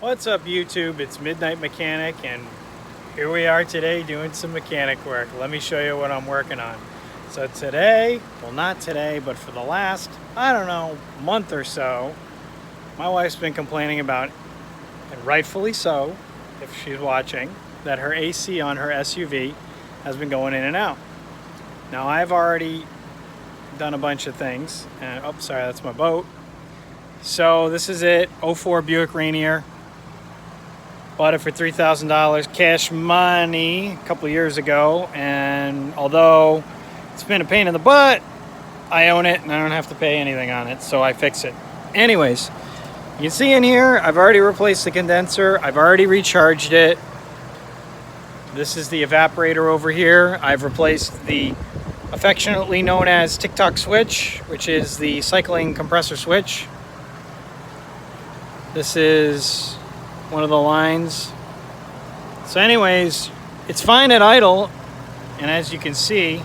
What's up YouTube? It's Midnight Mechanic and here we are today doing some mechanic work. Let me show you what I'm working on. So today, well not today, but for the last, I don't know, month or so, my wife's been complaining about, and rightfully so, if she's watching, that her AC on her SUV has been going in and out. Now I've already done a bunch of things, and oh sorry, that's my boat. So this is it, 04 Buick Rainier. Bought it for $3,000 cash money a couple years ago, and although it's been a pain in the butt, I own it and I don't have to pay anything on it, so I fix it. Anyways, you can see in here, I've already replaced the condenser, I've already recharged it. This is the evaporator over here. I've replaced the affectionately known as TikTok switch, which is the cycling compressor switch. This is one of the lines. So anyways, it's fine at idle, and as you can see,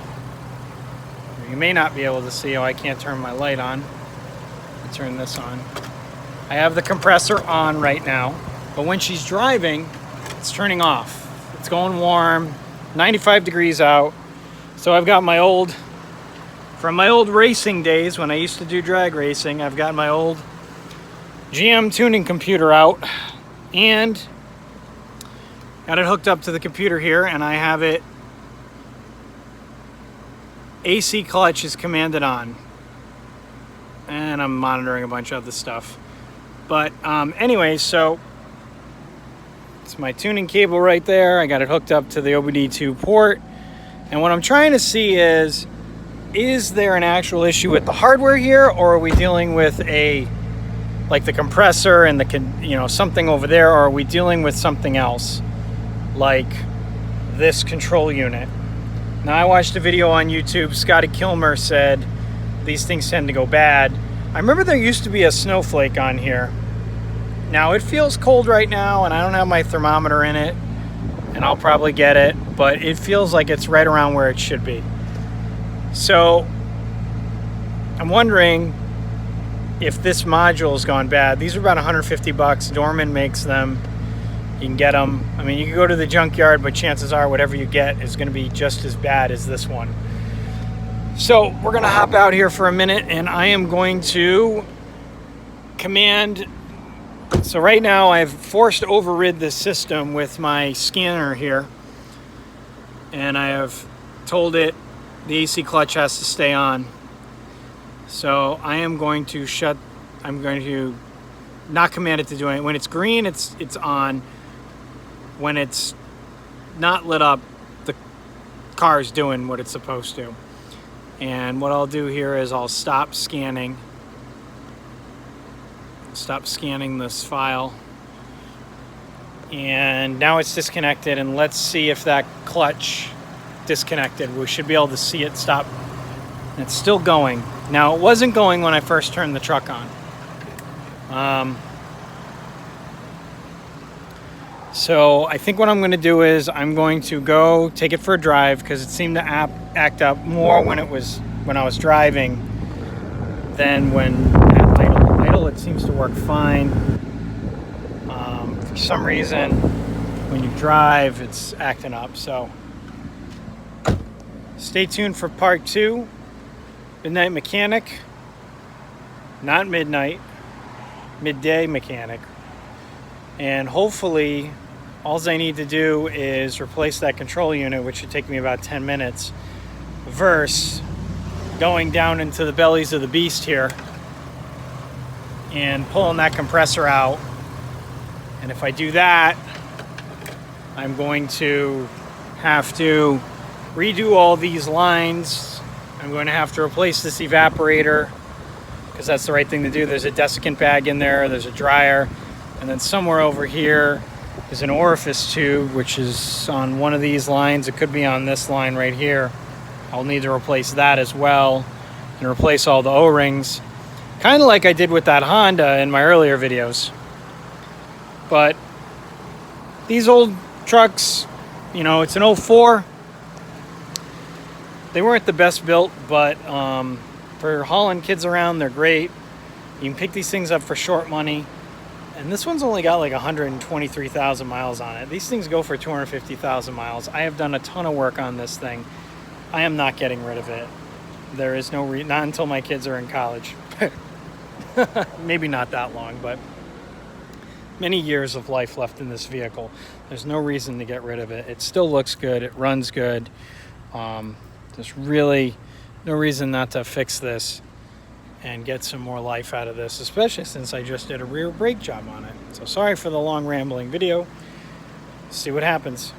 you may not be able to see, oh I can't turn my light on. I'll turn this on. I have the compressor on right now, but when she's driving, it's turning off. It's going warm, 95 degrees out. So I've got my old, from my old racing days when I used to do drag racing, I've got my old GM tuning computer out and got it hooked up to the computer here, and I have it AC clutch is commanded on, and I'm monitoring a bunch of other stuff. But anyway, so it's my tuning cable right there. I got it hooked up to the OBD2 port, and what I'm trying to see is there an actual issue with the hardware here, or are we dealing with a like the compressor and the something over there, or are we dealing with something else like this control unit? Now I watched a video on YouTube. Scotty Kilmer said these things tend to go bad. I remember there used to be a snowflake on here. Now it feels cold right now and I don't have my thermometer in it, and I'll probably get it, but it feels like it's right around where it should be. So I'm wondering if this module has gone bad. These are about 150 bucks. Dorman makes them. You can get them. I mean, you can go to the junkyard, but chances are whatever you get is going to be just as bad as this one. So we're going to hop out here for a minute, and I am going to command. So right now I've forced overrid this system with my scanner here, and I have told it the AC clutch has to stay on. So I am going to I'm going to not command it to do it. When it's green, it's on. When it's not lit up, the car's doing what it's supposed to. And what I'll do here is I'll stop scanning this file. And now it's disconnected, and let's see if that clutch disconnected. We should be able to see it stop. It's still going. Now, it wasn't going when I first turned the truck on. So I think what I'm going to do is I'm going to go take it for a drive, because it seemed to act up more when I was driving than when at idle. Idle, it seems to work fine. For some reason, when you drive, it's acting up. So stay tuned for part 2. Midnight Mechanic, not midnight, midday mechanic. And hopefully all I need to do is replace that control unit, which should take me about 10 minutes, versus going down into the bellies of the beast here and pulling that compressor out. And if I do that, I'm going to have to redo all these lines. I'm going to have to replace this evaporator, because that's the right thing to do. There's a desiccant bag in there, there's a dryer, and then somewhere over here is an orifice tube, which is on one of these lines. It could be on this line right here. I'll need to replace that as well, and replace all the O-rings, kind of like I did with that Honda in my earlier videos. But these old trucks, it's an 04. They weren't the best built, but for hauling kids around, they're great. You can pick these things up for short money, And this one's only got like 123,000 miles on it. These things go for 250,000 miles. I have done a ton of work on this thing. I am not getting rid of it. There is no not until my kids are in college. Maybe not that long, but many years of life left in this vehicle. There's no reason to get rid of it. It still looks good. It runs good. There's really no reason not to fix this and get some more life out of this, especially since I just did a rear brake job on it. So sorry for the long rambling video. See what happens.